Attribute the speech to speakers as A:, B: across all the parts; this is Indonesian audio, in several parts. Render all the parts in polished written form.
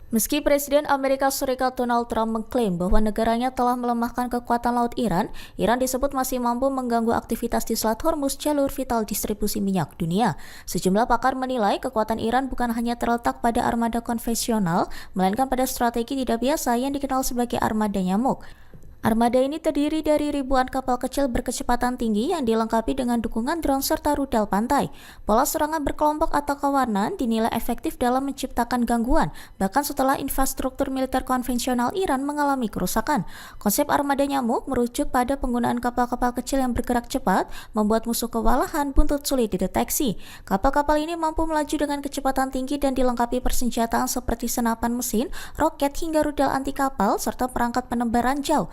A: Meski Presiden Amerika Serikat Donald Trump mengklaim bahwa negaranya telah melemahkan kekuatan laut Iran, Iran disebut masih mampu mengganggu aktivitas di Selat Hormuz, jalur vital distribusi minyak dunia. Sejumlah pakar menilai kekuatan Iran bukan hanya terletak pada armada konvensional, melainkan pada strategi tidak biasa yang dikenal sebagai armada nyamuk. Armada ini terdiri dari ribuan kapal kecil berkecepatan tinggi yang dilengkapi dengan dukungan drone serta rudal pantai. Pola serangan berkelompok atau kawanan dinilai efektif dalam menciptakan gangguan, bahkan setelah infrastruktur militer konvensional Iran mengalami kerusakan. Konsep armada nyamuk merujuk pada penggunaan kapal-kapal kecil yang bergerak cepat, membuat musuh kewalahan, buntut sulit dideteksi. Kapal-kapal ini mampu melaju dengan kecepatan tinggi dan dilengkapi persenjataan seperti senapan mesin, roket hingga rudal anti kapal, serta perangkat penebaran jauh.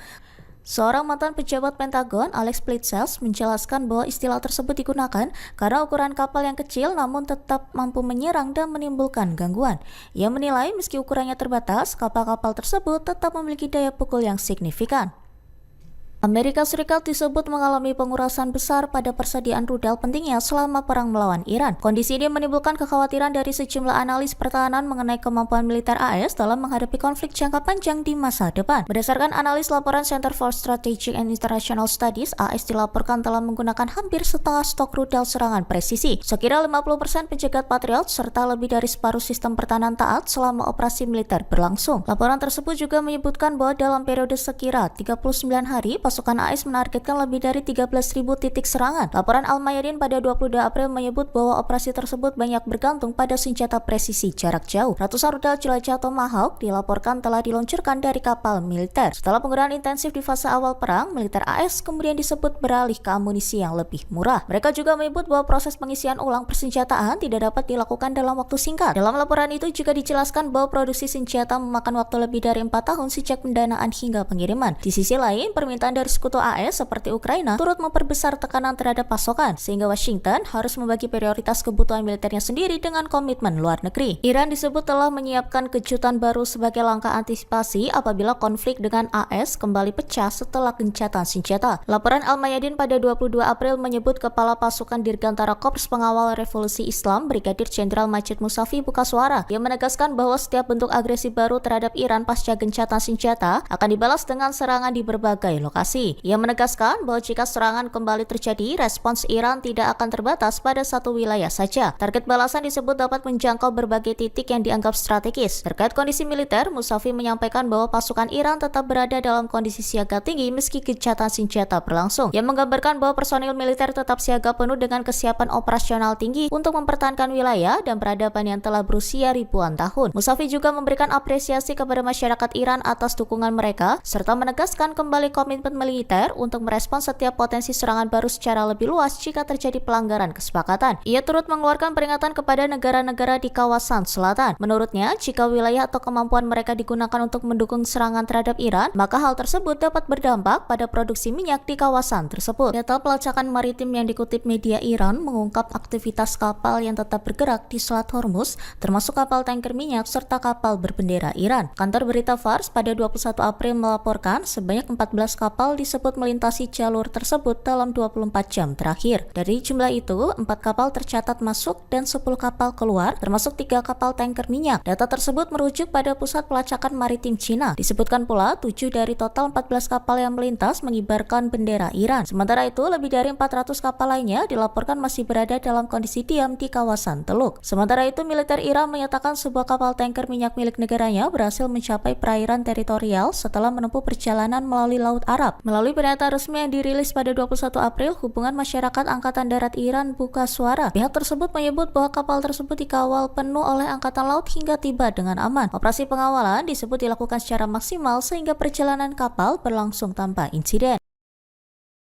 A: Seorang mantan pejabat Pentagon, Alex Plitzels, menjelaskan bahwa istilah tersebut digunakan karena ukuran kapal yang kecil namun tetap mampu menyerang dan menimbulkan gangguan. Ia menilai meski ukurannya terbatas, kapal-kapal tersebut tetap memiliki daya pukul yang signifikan. Amerika Serikat disebut mengalami pengurasan besar pada persediaan rudal pentingnya selama perang melawan Iran. Kondisi ini menimbulkan kekhawatiran dari sejumlah analis pertahanan mengenai kemampuan militer AS dalam menghadapi konflik jangka panjang di masa depan. Berdasarkan analis laporan Center for Strategic and International Studies, AS dilaporkan telah menggunakan hampir setengah stok rudal serangan presisi, sekira 50% pencegat Patriot, serta lebih dari separuh sistem pertahanan taat selama operasi militer berlangsung. Laporan tersebut juga menyebutkan bahwa dalam periode sekira 39 hari, pasukan AS menargetkan lebih dari 13.000 titik serangan. Laporan Al-Mayadin pada 22 April menyebut bahwa operasi tersebut banyak bergantung pada senjata presisi jarak jauh. Ratusan rudal jelajah Tomahawk dilaporkan telah diluncurkan dari kapal militer. Setelah penggunaan intensif di fase awal perang, militer AS kemudian disebut beralih ke amunisi yang lebih murah. Mereka juga menyebut bahwa proses pengisian ulang persenjataan tidak dapat dilakukan dalam waktu singkat. Dalam laporan itu juga dijelaskan bahwa produksi senjata memakan waktu lebih dari 4 tahun sejak pendanaan hingga pengiriman. Di sisi lain, permintaan dari sekutu AS seperti Ukraina turut memperbesar tekanan terhadap pasokan, sehingga Washington harus membagi prioritas kebutuhan militernya sendiri dengan komitmen luar negeri. Iran disebut telah menyiapkan kejutan baru sebagai langkah antisipasi apabila konflik dengan AS kembali pecah setelah gencatan senjata. Laporan Al-Mayadin pada 22 April menyebut Kepala Pasukan Dirgantara Korps Pengawal Revolusi Islam Brigadir Jenderal Majid Musavi buka suara. Dia menegaskan bahwa setiap bentuk agresi baru terhadap Iran pasca gencatan senjata akan dibalas dengan serangan di berbagai lokasi. Ia menegaskan bahwa jika serangan kembali terjadi, respons Iran tidak akan terbatas pada satu wilayah saja. Target balasan disebut dapat menjangkau berbagai titik yang dianggap strategis. Terkait kondisi militer, Musavi menyampaikan bahwa pasukan Iran tetap berada dalam kondisi siaga tinggi meski gencatan senjata berlangsung. Ia menggambarkan bahwa personil militer tetap siaga penuh dengan kesiapan operasional tinggi untuk mempertahankan wilayah dan peradaban yang telah berusia ribuan tahun. Musavi juga memberikan apresiasi kepada masyarakat Iran atas dukungan mereka, serta menegaskan kembali komitmen militer untuk merespons setiap potensi serangan baru secara lebih luas jika terjadi pelanggaran kesepakatan. Ia turut mengeluarkan peringatan kepada negara-negara di kawasan selatan. Menurutnya, jika wilayah atau kemampuan mereka digunakan untuk mendukung serangan terhadap Iran, maka hal tersebut dapat berdampak pada produksi minyak di kawasan tersebut. Data pelacakan maritim yang dikutip media Iran mengungkap aktivitas kapal yang tetap bergerak di Selat Hormuz, termasuk kapal tanker minyak serta kapal berbendera Iran. Kantor berita Fars pada 21 April melaporkan sebanyak 14 kapal disebut melintasi jalur tersebut dalam 24 jam terakhir. Dari jumlah itu, 4 kapal tercatat masuk dan 10 kapal keluar, termasuk 3 kapal tanker minyak. Data tersebut merujuk pada Pusat Pelacakan Maritim Cina. Disebutkan pula, 7 dari total 14 kapal yang melintas mengibarkan bendera Iran. Sementara itu, lebih dari 400 kapal lainnya dilaporkan masih berada dalam kondisi diam di kawasan Teluk. Sementara itu, militer Iran menyatakan sebuah kapal tanker minyak milik negaranya berhasil mencapai perairan teritorial setelah menempuh perjalanan melalui Laut Arab. Melalui pernyataan resmi yang dirilis pada 21 April, Hubungan Masyarakat Angkatan Darat Iran buka suara. Pihak tersebut menyebut bahwa kapal tersebut dikawal penuh oleh Angkatan Laut hingga tiba dengan aman. Operasi pengawalan disebut dilakukan secara maksimal sehingga perjalanan kapal berlangsung tanpa insiden.